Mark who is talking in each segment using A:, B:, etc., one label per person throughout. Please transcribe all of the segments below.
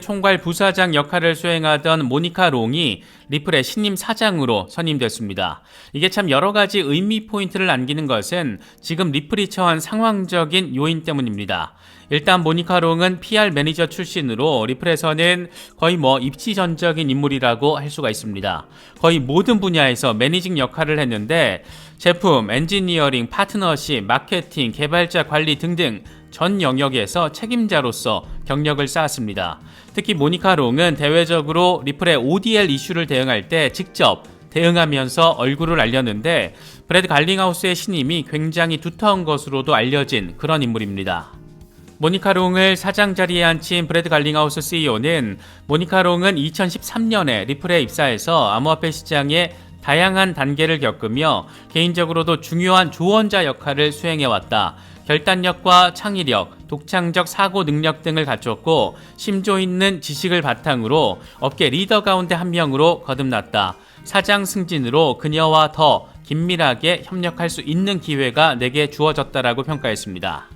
A: 총괄 부사장 역할을 수행하던 모니카 롱이 리플의 신임 사장으로 선임됐습니다. 이게 참 여러 가지 의미 포인트를 남기는 것은 지금 리플이 처한 상황적인 요인 때문입니다. 일단 모니카 롱은 PR 매니저 출신으로 리플에서는 거의 입지전적인 인물이라고 할 수가 있습니다. 거의 모든 분야에서 매니징 역할을 했는데 제품, 엔지니어링, 파트너십, 마케팅, 개발자 관리 등등 전 영역에서 책임자로서 경력을 쌓았습니다. 특히 모니카 롱은 대외적으로 리플의 ODL 이슈를 대응할 때 직접 대응하면서 얼굴을 알렸는데 브래드 갈링하우스의 신임이 굉장히 두터운 것으로도 알려진 그런 인물입니다. 모니카 롱을 사장 자리에 앉힌 브래드 갈링하우스 CEO는 모니카 롱은 2013년에 리플에 입사해서 암호화폐 시장에 다양한 단계를 겪으며 개인적으로도 중요한 조언자 역할을 수행해왔다. 결단력과 창의력, 독창적 사고 능력 등을 갖췄고 심도 있는 지식을 바탕으로 업계 리더 가운데 한 명으로 거듭났다. 사장 승진으로 그녀와 더 긴밀하게 협력할 수 있는 기회가 내게 주어졌다라고 평가했습니다.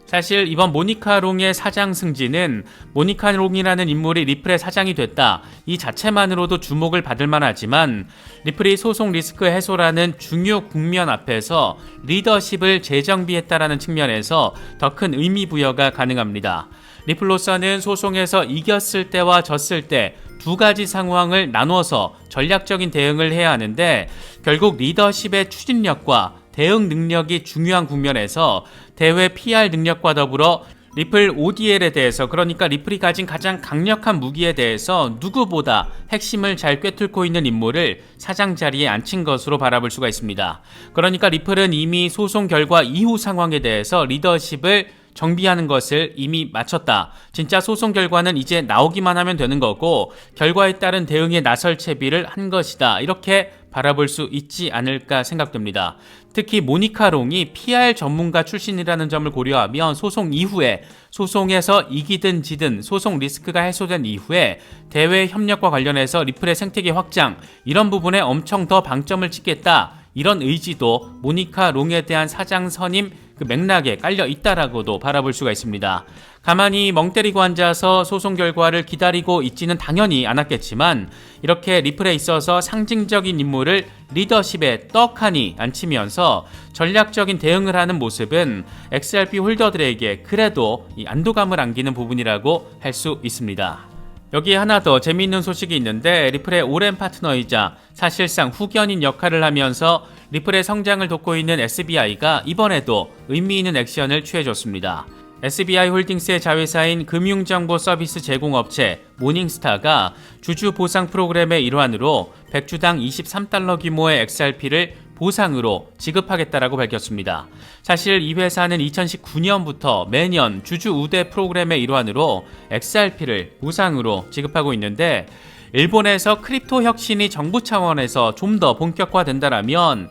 A: 사실 이번 모니카 롱의 사장 승진은 모니카 롱이라는 인물이 리플의 사장이 됐다. 이 자체만으로도 주목을 받을 만하지만 리플이 소송 리스크 해소라는 중요 국면 앞에서 리더십을 재정비했다라는 측면에서 더 큰 의미 부여가 가능합니다. 리플로서는 소송에서 이겼을 때와 졌을 때 두 가지 상황을 나눠서 전략적인 대응을 해야 하는데 결국 리더십의 추진력과 대응 능력이 중요한 국면에서 대외 PR 능력과 더불어 리플 ODL에 대해서, 그러니까 리플이 가진 가장 강력한 무기에 대해서 누구보다 핵심을 잘 꿰뚫고 있는 인물을 사장 자리에 앉힌 것으로 바라볼 수가 있습니다. 그러니까 리플은 이미 소송 결과 이후 상황에 대해서 리더십을 정비하는 것을 이미 마쳤다. 진짜 소송 결과는 이제 나오기만 하면 되는 거고 결과에 따른 대응에 나설 채비를 한 것이다. 이렇게 바라볼 수 있지 않을까 생각됩니다. 특히 모니카 롱이 PR 전문가 출신이라는 점을 고려하면 소송 이후에, 소송에서 이기든 지든 소송 리스크가 해소된 이후에 대외 협력과 관련해서 리플의 생태계 확장, 이런 부분에 엄청 더 방점을 찍겠다. 이런 의지도 모니카 롱에 대한 사장 선임 그 맥락에 깔려 있다라고도 바라볼 수가 있습니다. 가만히 멍 때리고 앉아서 소송 결과를 기다리고 있지는 당연히 않았겠지만 이렇게 리플에 있어서 상징적인 인물을 리더십에 떡하니 앉히면서 전략적인 대응을 하는 모습은 XRP 홀더들에게 그래도 이 안도감을 안기는 부분이라고 할 수 있습니다. 여기에 하나 더 재미있는 소식이 있는데 리플의 오랜 파트너이자 사실상 후견인 역할을 하면서 리플의 성장을 돕고 있는 SBI가 이번에도 의미 있는 액션을 취해줬습니다. SBI 홀딩스의 자회사인 금융정보 서비스 제공업체 모닝스타가 주주 보상 프로그램의 일환으로 100주당 23달러 규모의 XRP를 보상으로 지급하겠다라고 밝혔습니다. 사실 이 회사는 2019년부터 매년 주주 우대 프로그램의 일환으로 XRP를 보상으로 지급하고 있는데 일본에서 크립토 혁신이 정부 차원에서 좀 더 본격화된다라면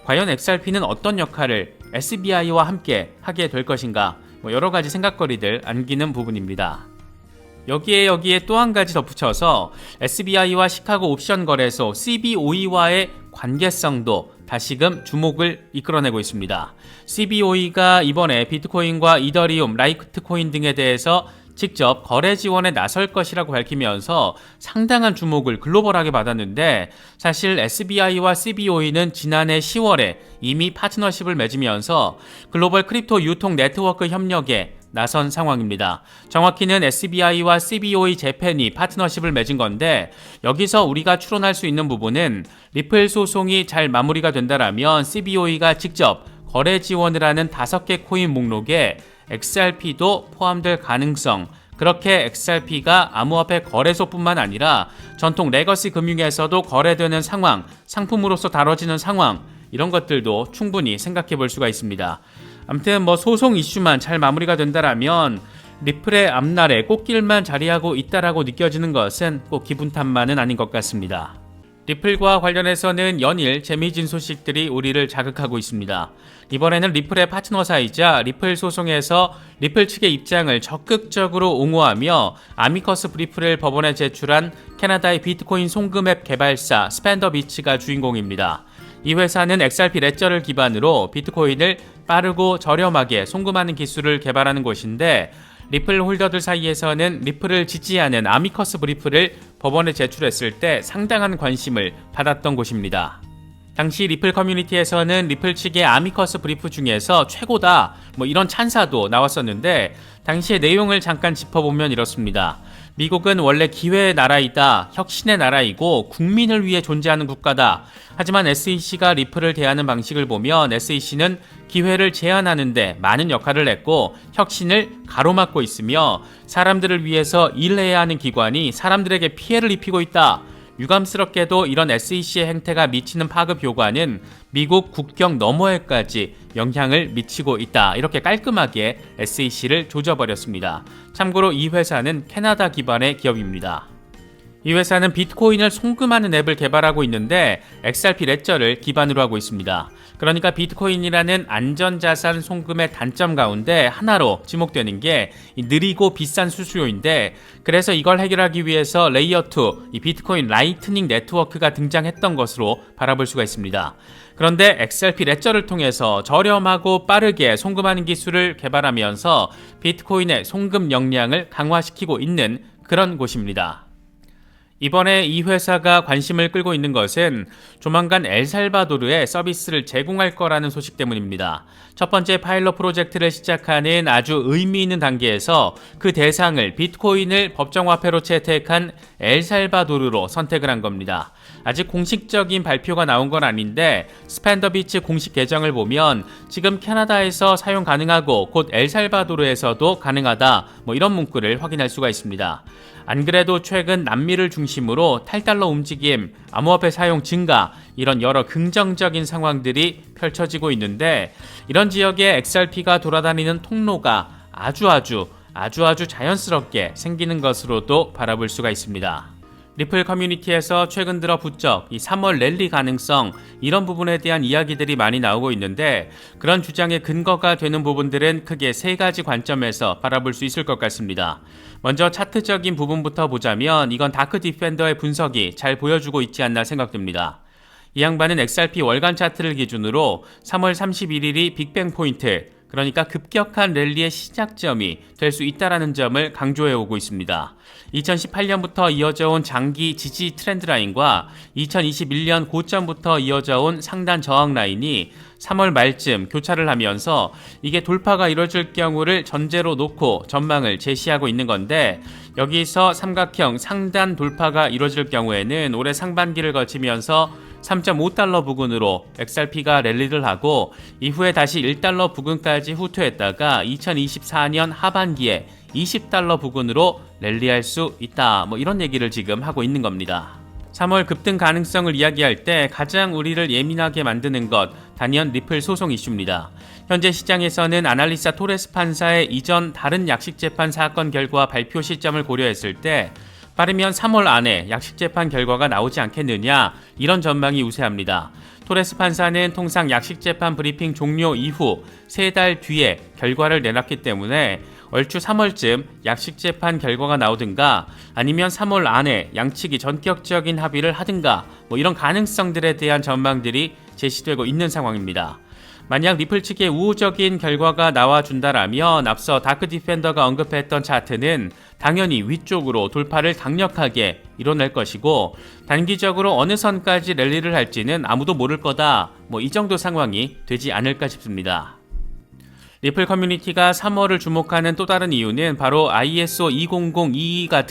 A: 과연 XRP는 어떤 역할을 SBI와 함께 하게 될 것인가, 여러 가지 생각거리들 안기는 부분입니다. 여기에 또 한 가지 덧붙여서 SBI와 시카고 옵션 거래소 CBOE와의 관계성도 다시금 주목을 이끌어내고 있습니다. CBOE가 이번에 비트코인과 이더리움, 라이트코인 등에 대해서 직접 거래 지원에 나설 것이라고 밝히면서 상당한 주목을 글로벌하게 받았는데 사실 SBI와 CBOE는 지난해 10월에 이미 파트너십을 맺으면서 글로벌 크립토 유통 네트워크 협력에 나선 상황입니다. 정확히는 SBI와 CBOE 재팬이 파트너십을 맺은 건데 여기서 우리가 추론할 수 있는 부분은 리플 소송이 잘 마무리가 된다라면 CBOE가 직접 거래 지원을 하는 5개 코인 목록에 XRP도 포함될 가능성, 그렇게 XRP가 암호화폐 거래소뿐만 아니라 전통 레거시 금융에서도 거래되는 상황, 상품으로서 다뤄지는 상황, 이런 것들도 충분히 생각해 볼 수가 있습니다. 아무튼 소송 이슈만 잘 마무리가 된다라면 리플의 앞날에 꽃길만 자리하고 있다라고 느껴지는 것은 꼭 기분 탓만은 아닌 것 같습니다. 리플과 관련해서는 연일 재미진 소식들이 우리를 자극하고 있습니다. 이번에는 리플의 파트너사이자 리플 소송에서 리플 측의 입장을 적극적으로 옹호하며 아미커스 브리프를 법원에 제출한 캐나다의 비트코인 송금앱 개발사 스펜더비치가 주인공입니다. 이 회사는 XRP 레저를 기반으로 비트코인을 빠르고 저렴하게 송금하는 기술을 개발하는 곳인데 리플 홀더들 사이에서는 리플을 지지하는 아미커스 브리프를 법원에 제출했을 때 상당한 관심을 받았던 곳입니다. 당시 리플 커뮤니티에서는 리플 측의 아미커스 브리프 중에서 최고다 이런 찬사도 나왔었는데, 당시의 내용을 잠깐 짚어보면 이렇습니다. 미국은 원래 기회의 나라이다, 혁신의 나라이고 국민을 위해 존재하는 국가다. 하지만 SEC가 리플을 대하는 방식을 보면 SEC는 기회를 제한하는데 많은 역할을 했고 혁신을 가로막고 있으며 사람들을 위해서 일해야 하는 기관이 사람들에게 피해를 입히고 있다. 유감스럽게도 이런 SEC의 행태가 미치는 파급 효과는 미국 국경 너머에까지 영향을 미치고 있다. 이렇게 깔끔하게 SEC를 조져버렸습니다. 참고로 이 회사는 캐나다 기반의 기업입니다. 이 회사는 비트코인을 송금하는 앱을 개발하고 있는데 XRP 레저를 기반으로 하고 있습니다. 그러니까 비트코인이라는 안전자산 송금의 단점 가운데 하나로 지목되는 게 느리고 비싼 수수료인데, 그래서 이걸 해결하기 위해서 레이어2, 이 비트코인 라이트닝 네트워크가 등장했던 것으로 바라볼 수가 있습니다. 그런데 XRP 레저를 통해서 저렴하고 빠르게 송금하는 기술을 개발하면서 비트코인의 송금 역량을 강화시키고 있는 그런 곳입니다. 이번에 이 회사가 관심을 끌고 있는 것은 조만간 엘살바도르에 서비스를 제공할 거라는 소식 때문입니다. 첫 번째 파일럿 프로젝트를 시작하는 아주 의미 있는 단계에서 그 대상을 비트코인을 법정화폐로 채택한 엘살바도르로 선택을 한 겁니다. 아직 공식적인 발표가 나온 건 아닌데 스펜더비치 공식 계정을 보면 지금 캐나다에서 사용 가능하고 곧 엘살바도르에서도 가능하다 이런 문구를 확인할 수가 있습니다. 안 그래도 최근 남미를 중심으로 탈달러 움직임, 암호화폐 사용 증가 이런 여러 긍정적인 상황들이 펼쳐지고 있는데, 이런 지역에 XRP가 돌아다니는 통로가 아주 자연스럽게 생기는 것으로도 바라볼 수가 있습니다. 리플 커뮤니티에서 최근 들어 부쩍 이 3월 랠리 가능성 이런 부분에 대한 이야기들이 많이 나오고 있는데, 그런 주장의 근거가 되는 부분들은 크게 세 가지 관점에서 바라볼 수 있을 것 같습니다. 먼저 차트적인 부분부터 보자면 이건 다크 디펜더의 분석이 잘 보여주고 있지 않나 생각됩니다. 이 양반은 XRP 월간 차트를 기준으로 3월 31일이 빅뱅 포인트, 그러니까 급격한 랠리의 시작점이 될 수 있다는 점을 강조해오고 있습니다. 2018년부터 이어져온 장기 지지 트렌드 라인과 2021년 고점부터 이어져온 상단 저항 라인이 3월 말쯤 교차를 하면서 이게 돌파가 이뤄질 경우를 전제로 놓고 전망을 제시하고 있는 건데, 여기서 삼각형 상단 돌파가 이뤄질 경우에는 올해 상반기를 거치면서 3.5달러 부근으로 XRP가 랠리를 하고 이후에 다시 1달러 부근까지 후퇴했다가 2024년 하반기에 20달러 부근으로 랠리할 수 있다. 이런 얘기를 지금 하고 있는 겁니다. 3월 급등 가능성을 이야기할 때 가장 우리를 예민하게 만드는 것, 단연 리플 소송 이슈입니다. 현재 시장에서는 아날리사 토레스 판사의 이전 다른 약식재판 사건 결과 발표 시점을 고려했을 때 빠르면 3월 안에 약식재판 결과가 나오지 않겠느냐, 이런 전망이 우세합니다. 토레스 판사는 통상 약식재판 브리핑 종료 이후 3달 뒤에 결과를 내놨기 때문에 얼추 3월쯤 약식재판 결과가 나오든가 아니면 3월 안에 양측이 전격적인 합의를 하든가 이런 가능성들에 대한 전망들이 제시되고 있는 상황입니다. 만약 리플 측의 우호적인 결과가 나와준다라면 앞서 다크 디펜더가 언급했던 차트는 당연히 위쪽으로 돌파를 강력하게 이뤄낼 것이고, 단기적으로 어느 선까지 랠리를 할지는 아무도 모를 거다, 이 정도 상황이 되지 않을까 싶습니다. 리플 커뮤니티가 3월을 주목하는 또 다른 이유는 바로 ISO 20022가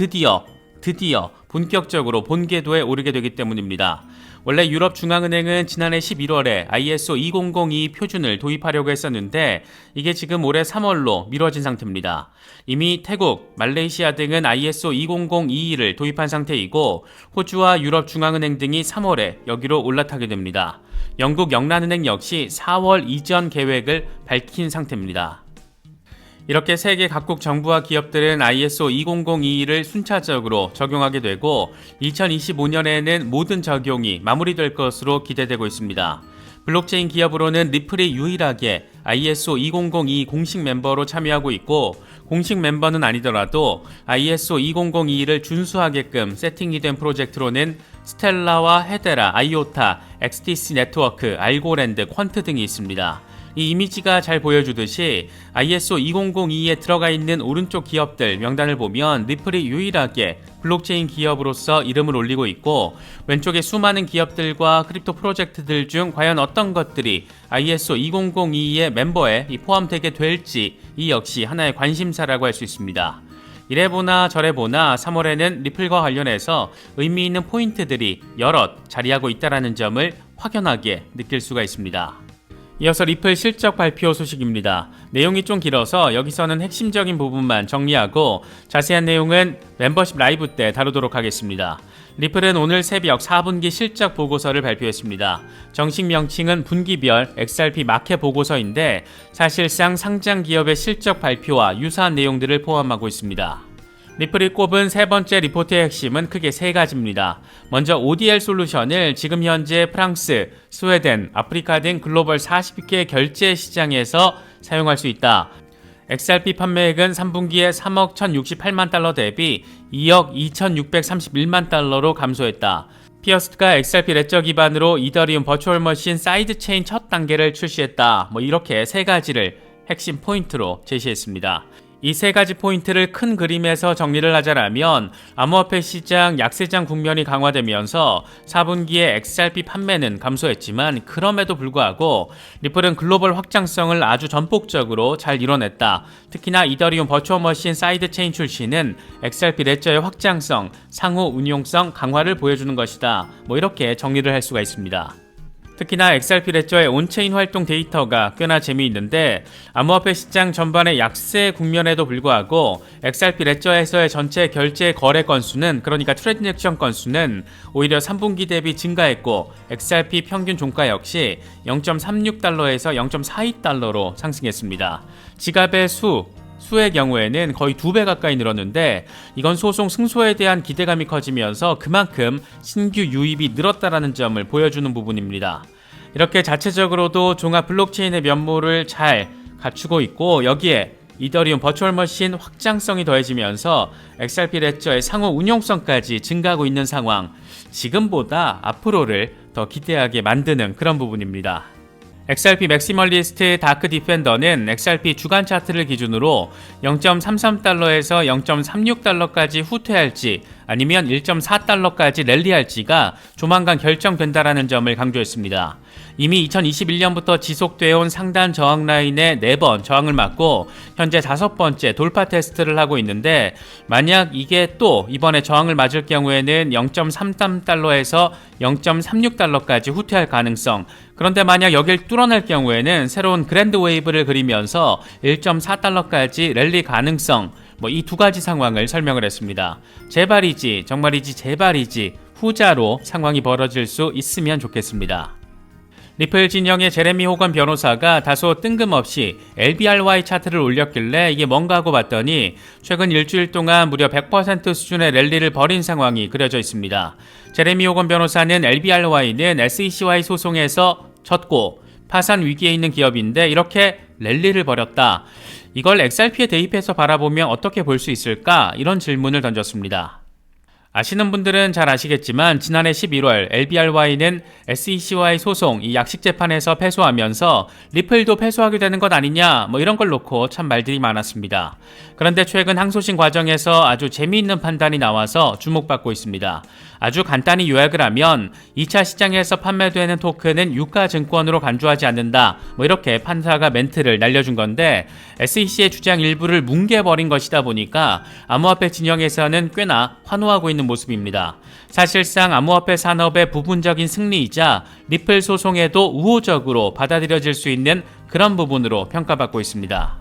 A: 드디어 본격적으로 본궤도에 오르게 되기 때문입니다. 원래 유럽중앙은행은 지난해 11월에 ISO 2002 표준을 도입하려고 했었는데 이게 지금 올해 3월로 미뤄진 상태입니다. 이미 태국, 말레이시아 등은 ISO 20022를 도입한 상태이고 호주와 유럽중앙은행 등이 3월에 여기로 올라타게 됩니다. 영국 영란은행 역시 4월 이전 계획을 밝힌 상태입니다. 이렇게 세계 각국 정부와 기업들은 ISO 2002를 순차적으로 적용하게 되고 2025년에는 모든 적용이 마무리될 것으로 기대되고 있습니다. 블록체인 기업으로는 리플이 유일하게 ISO 2002 공식 멤버로 참여하고 있고, 공식 멤버는 아니더라도 ISO 2002를 준수하게끔 세팅이 된 프로젝트로는 스텔라와 헤데라, 아이오타, XTC 네트워크, 알고랜드, 퀀트 등이 있습니다. 이 이미지가 잘 보여주듯이 ISO 2002에 들어가 있는 오른쪽 기업들 명단을 보면 리플이 유일하게 블록체인 기업으로서 이름을 올리고 있고, 왼쪽에 수많은 기업들과 크립토 프로젝트들 중 과연 어떤 것들이 ISO 2002의 멤버에 포함되게 될지 이 역시 하나의 관심사라고 할 수 있습니다. 이래보나 저래보나 3월에는 리플과 관련해서 의미 있는 포인트들이 여럿 자리하고 있다는 점을 확연하게 느낄 수가 있습니다. 이어서 리플 실적 발표 소식입니다. 내용이 좀 길어서 여기서는 핵심적인 부분만 정리하고 자세한 내용은 멤버십 라이브 때 다루도록 하겠습니다. 리플은 오늘 새벽 4분기 실적 보고서를 발표했습니다. 정식 명칭은 분기별 XRP 마켓 보고서인데 사실상 상장 기업의 실적 발표와 유사한 내용들을 포함하고 있습니다. 리플이 꼽은 세 번째 리포트의 핵심은 크게 세 가지입니다. 먼저 ODL 솔루션을 지금 현재 프랑스, 스웨덴, 아프리카 등 글로벌 40개 결제 시장에서 사용할 수 있다. XRP 판매액은 3분기에 3억 1,068만 달러 대비 2억 2,631만 달러로 감소했다. 피어스트가 XRP 레저 기반으로 이더리움 버추얼 머신 사이드체인 첫 단계를 출시했다. 이렇게 세 가지를 핵심 포인트로 제시했습니다. 이 세 가지 포인트를 큰 그림에서 정리를 하자라면 암호화폐 시장 약세장 국면이 강화되면서 4분기에 XRP 판매는 감소했지만 그럼에도 불구하고 리플은 글로벌 확장성을 아주 전폭적으로 잘 이뤄냈다. 특히나 이더리움 버추얼 머신 사이드체인 출시는 XRP 레저의 확장성, 상호 운용성 강화를 보여주는 것이다. 이렇게 정리를 할 수가 있습니다. 특히나 XRP 레저의 온체인 활동 데이터가 꽤나 재미있는데 암호화폐 시장 전반의 약세 국면에도 불구하고 XRP 레저에서의 전체 결제 거래 건수는, 그러니까 트랜잭션 건수는 오히려 3분기 대비 증가했고 XRP 평균 종가 역시 0.36달러에서 0.42달러로 상승했습니다. 지갑의 수의 경우에는 거의 2배 가까이 늘었는데 이건 소송 승소에 대한 기대감이 커지면서 그만큼 신규 유입이 늘었다는 점을 보여주는 부분입니다. 이렇게 자체적으로도 종합 블록체인의 면모를 잘 갖추고 있고 여기에 이더리움 버추얼 머신 확장성이 더해지면서 XRP 레저의 상호 운용성까지 증가하고 있는 상황, 지금보다 앞으로를 더 기대하게 만드는 그런 부분입니다. XRP 맥시멀리스트 다크 디펜더는 XRP 주간 차트를 기준으로 0.33달러에서 0.36달러까지 후퇴할지 아니면 1.4달러까지 랠리할지가 조만간 결정된다라는 점을 강조했습니다. 이미 2021년부터 지속되어 온 상단 저항 라인에 4번 저항을 맞고 현재 5번째 돌파 테스트를 하고 있는데 만약 이게 또 이번에 저항을 맞을 경우에는 0.33달러에서 0.36달러까지 후퇴할 가능성, 그런데 만약 여길 뚫어낼 경우에는 새로운 그랜드 웨이브를 그리면서 1.4달러까지 랠리 가능성, 이 두 가지 상황을 설명을 했습니다. 제발이지, 정말이지, 제발이지 후자로 상황이 벌어질 수 있으면 좋겠습니다. 리플 진영의 제레미 호건 변호사가 다소 뜬금없이 LBRY 차트를 올렸길래 이게 뭔가 하고 봤더니 최근 일주일 동안 무려 100% 수준의 랠리를 벌인 상황이 그려져 있습니다. 제레미 호건 변호사는 LBRY는 SECY 소송에서 졌고 파산 위기에 있는 기업인데 이렇게 랠리를 벌였다. 이걸 XRP에 대입해서 바라보면 어떻게 볼 수 있을까? 이런 질문을 던졌습니다. 아시는 분들은 잘 아시겠지만 지난해 11월 LBRY는 SECY 소송 이 약식 재판에서 패소하면서 리플도 패소하게 되는 것 아니냐 이런 걸 놓고 참 말들이 많았습니다. 그런데 최근 항소심 과정에서 아주 재미있는 판단이 나와서 주목받고 있습니다. 아주 간단히 요약을 하면 2차 시장에서 판매되는 토큰은 유가증권으로 간주하지 않는다 이렇게 판사가 멘트를 날려준 건데 SEC의 주장 일부를 뭉개버린 것이다 보니까 암호화폐 진영에서는 꽤나 환호하고 있는 모습입니다. 사실상 암호화폐 산업의 부분적인 승리이자 리플 소송에도 우호적으로 받아들여질 수 있는 그런 부분으로 평가받고 있습니다.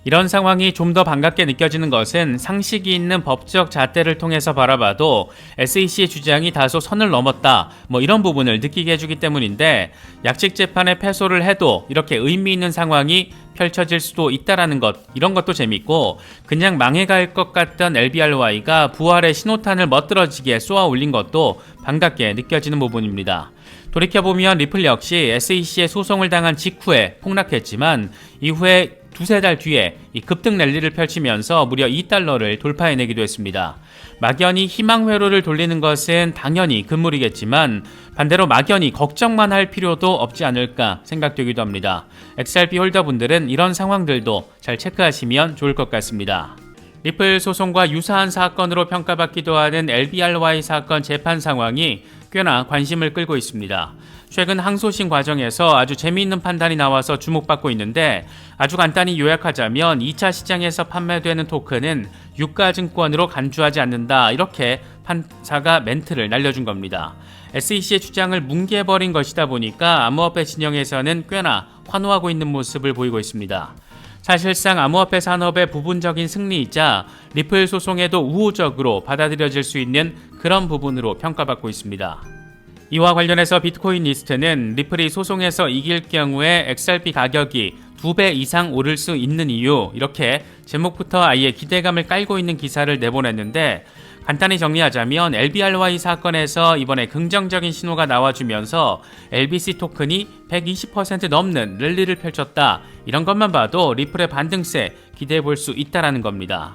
A: 이런 상황이 좀 더 반갑게 느껴지는 것은 상식이 있는 법적 잣대를 통해서 바라봐도 SEC의 주장이 다소 선을 넘었다 이런 부분을 느끼게 해주기 때문인데 약식 재판에 패소를 해도 이렇게 의미 있는 상황이 펼쳐질 수도 있다라는 것, 이런 것도 재밌고 그냥 망해갈 것 같던 LBRY가 부활의 신호탄을 멋들어지게 쏘아 올린 것도 반갑게 느껴지는 부분입니다. 돌이켜보면 리플 역시 SEC의 소송을 당한 직후에 폭락했지만 이후에 두세 달 뒤에 이 급등 랠리를 펼치면서 무려 2달러를 돌파해내기도 했습니다. 막연히 희망 회로를 돌리는 것은 당연히 금물이겠지만 반대로 막연히 걱정만 할 필요도 없지 않을까 생각되기도 합니다. XRP 홀더분들은 이런 상황들도 잘 체크하시면 좋을 것 같습니다. 리플 소송과 유사한 사건으로 평가받기도 하는 LBRY 사건 재판 상황이 꽤나 관심을 끌고 있습니다. 최근 항소심 과정에서 아주 재미있는 판단이 나와서 주목받고 있는데, 아주 간단히 요약하자면 2차 시장에서 판매되는 토큰은 유가증권으로 간주하지 않는다, 이렇게 판사가 멘트를 날려준 겁니다. SEC의 주장을 뭉개버린 것이다 보니까 암호화폐 진영에서는 꽤나 환호하고 있는 모습을 보이고 있습니다. 사실상 암호화폐 산업의 부분적인 승리이자 리플 소송에도 우호적으로 받아들여질 수 있는 그런 부분으로 평가받고 있습니다. 이와 관련해서 비트코인 리스트는 리플이 소송에서 이길 경우에 XRP 가격이 2배 이상 오를 수 있는 이유, 이렇게 제목부터 아예 기대감을 깔고 있는 기사를 내보냈는데, 간단히 정리하자면 LBRY 사건에서 이번에 긍정적인 신호가 나와주면서 LBC 토큰이 120% 넘는 랠리를 펼쳤다, 이런 것만 봐도 리플의 반등세 기대해 볼 수 있다라는 겁니다.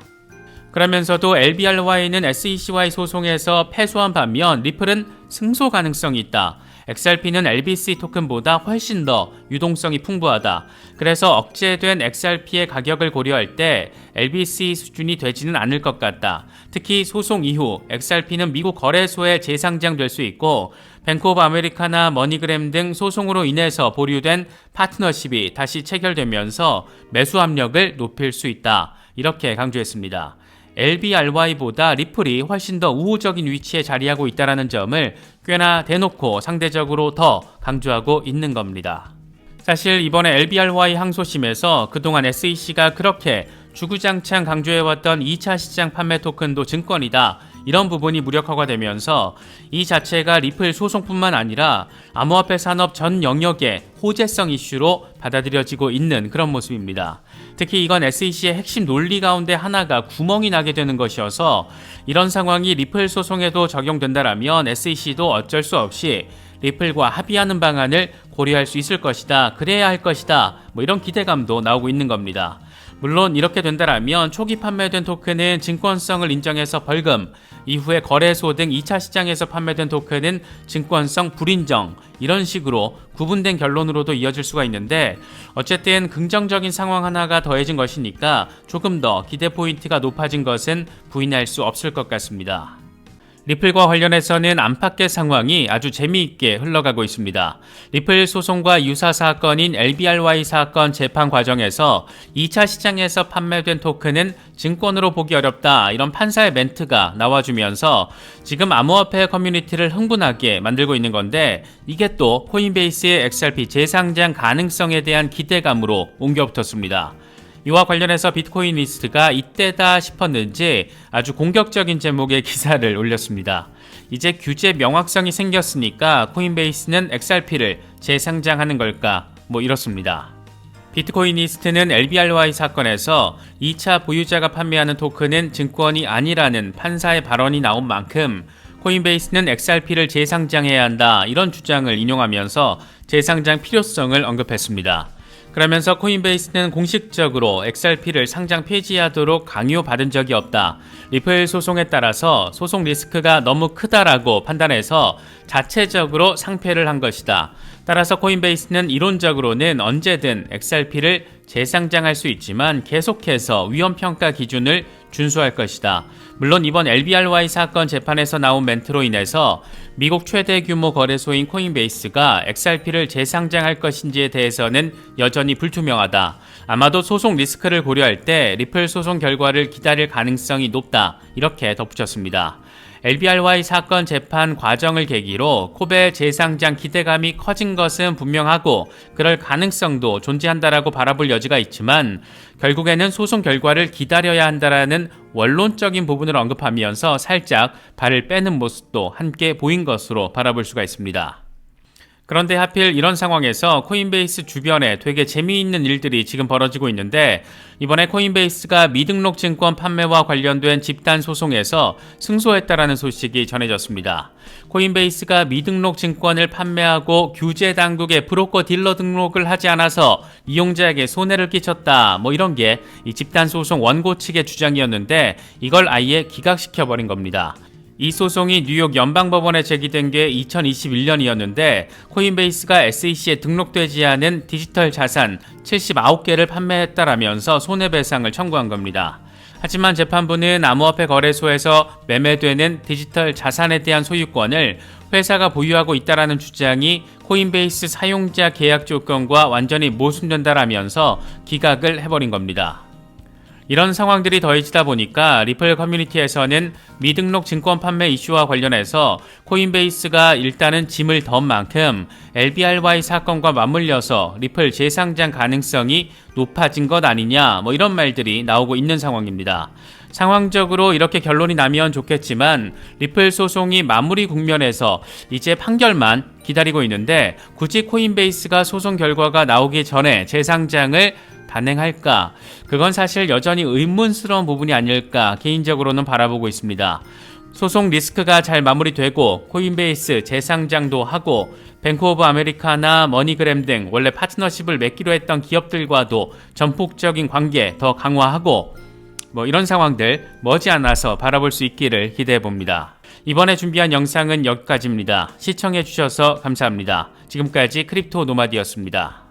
A: 그러면서도 LBRY는 SEC와의 소송에서 패소한 반면 리플은 승소 가능성이 있다. XRP는 LBC 토큰보다 훨씬 더 유동성이 풍부하다. 그래서 억제된 XRP의 가격을 고려할 때 LBC 수준이 되지는 않을 것 같다. 특히 소송 이후 XRP는 미국 거래소에 재상장될 수 있고, 뱅크 오브 아메리카나 머니그램 등 소송으로 인해서 보류된 파트너십이 다시 체결되면서 매수 압력을 높일 수 있다, 이렇게 강조했습니다. LBRY보다 리플이 훨씬 더 우호적인 위치에 자리하고 있다는 점을 꽤나 대놓고 상대적으로 더 강조하고 있는 겁니다. 사실 이번에 LBRY 항소심에서 그동안 SEC가 그렇게 주구장창 강조해왔던 2차 시장 판매 토큰도 증권이다, 이런 부분이 무력화가 되면서 이 자체가 리플 소송뿐만 아니라 암호화폐 산업 전 영역의 호재성 이슈로 받아들여지고 있는 그런 모습입니다. 특히 이건 SEC의 핵심 논리 가운데 하나가 구멍이 나게 되는 것이어서, 이런 상황이 리플 소송에도 적용된다라면 SEC도 어쩔 수 없이 리플과 합의하는 방안을 고려할 수 있을 것이다, 그래야 할 것이다, 이런 기대감도 나오고 있는 겁니다. 물론 이렇게 된다라면 초기 판매된 토큰은 증권성을 인정해서 벌금, 이후에 거래소 등 2차 시장에서 판매된 토큰은 증권성 불인정, 이런 식으로 구분된 결론으로도 이어질 수가 있는데, 어쨌든 긍정적인 상황 하나가 더해진 것이니까 조금 더 기대 포인트가 높아진 것은 부인할 수 없을 것 같습니다. 리플과 관련해서는 안팎의 상황이 아주 재미있게 흘러가고 있습니다. 리플 소송과 유사 사건인 LBRY 사건 재판 과정에서 2차 시장에서 판매된 토큰은 증권으로 보기 어렵다, 이런 판사의 멘트가 나와주면서 지금 암호화폐 커뮤니티를 흥분하게 만들고 있는 건데, 이게 또 코인베이스의 XRP 재상장 가능성에 대한 기대감으로 옮겨붙었습니다. 이와 관련해서 비트코인 리스트가 이때다 싶었는지 아주 공격적인 제목의 기사를 올렸습니다. 이제 규제 명확성이 생겼으니까 코인베이스는 XRP를 재상장하는 걸까? 이렇습니다. 비트코인 리스트는 LBRY 사건에서 2차 보유자가 판매하는 토큰은 증권이 아니라는 판사의 발언이 나온 만큼 코인베이스는 XRP를 재상장해야 한다, 이런 주장을 인용하면서 재상장 필요성을 언급했습니다. 그러면서 코인베이스는 공식적으로 XRP를 상장 폐지하도록 강요받은 적이 없다. 리플 소송에 따라서 소송 리스크가 너무 크다라고 판단해서 자체적으로 상폐를 한 것이다. 따라서 코인베이스는 이론적으로는 언제든 XRP를 재상장할 수 있지만 계속해서 위험평가 기준을 준수할 것이다. 물론 이번 LBRY 사건 재판에서 나온 멘트로 인해서 미국 최대 규모 거래소인 코인베이스가 XRP를 재상장할 것인지에 대해서는 여전히 불투명하다. 아마도 소송 리스크를 고려할 때 리플 소송 결과를 기다릴 가능성이 높다, 이렇게 덧붙였습니다. LBRY 사건 재판 과정을 계기로 코베 재상장 기대감이 커진 것은 분명하고 그럴 가능성도 존재한다라고 바라볼 여지가 있지만, 결국에는 소송 결과를 기다려야 한다라는 원론적인 부분을 언급하면서 살짝 발을 빼는 모습도 함께 보인 것으로 바라볼 수가 있습니다. 그런데 하필 이런 상황에서 코인베이스 주변에 되게 재미있는 일들이 지금 벌어지고 있는데, 이번에 코인베이스가 미등록 증권 판매와 관련된 집단 소송에서 승소했다라는 소식이 전해졌습니다. 코인베이스가 미등록 증권을 판매하고 규제 당국의 브로커 딜러 등록을 하지 않아서 이용자에게 손해를 끼쳤다, 이런 게 이 집단 소송 원고 측의 주장이었는데, 이걸 아예 기각시켜버린 겁니다. 이 소송이 뉴욕 연방법원에 제기된 게 2021년이었는데 코인베이스가 SEC에 등록되지 않은 디지털 자산 79개를 판매했다라면서 손해배상을 청구한 겁니다. 하지만 재판부는 암호화폐 거래소에서 매매되는 디지털 자산에 대한 소유권을 회사가 보유하고 있다라는 주장이 코인베이스 사용자 계약 조건과 완전히 모순된다라면서 기각을 해버린 겁니다. 이런 상황들이 더해지다 보니까 리플 커뮤니티에서는 미등록 증권 판매 이슈와 관련해서 코인베이스가 일단은 짐을 던 만큼 LBRY 사건과 맞물려서 리플 재상장 가능성이 높아진 것 아니냐, 이런 말들이 나오고 있는 상황입니다. 상황적으로 이렇게 결론이 나면 좋겠지만 리플 소송이 마무리 국면에서 이제 판결만 기다리고 있는데 굳이 코인베이스가 소송 결과가 나오기 전에 재상장을 단행할까? 그건 사실 여전히 의문스러운 부분이 아닐까 개인적으로는 바라보고 있습니다. 소송 리스크가 잘 마무리되고 코인베이스 재상장도 하고 뱅크 오브 아메리카나 머니그램 등 원래 파트너십을 맺기로 했던 기업들과도 전폭적인 관계 더 강화하고 이런 상황들 머지않아서 바라볼 수 있기를 기대해봅니다. 이번에 준비한 영상은 여기까지입니다. 시청해주셔서 감사합니다. 지금까지 크립토 노마디였습니다.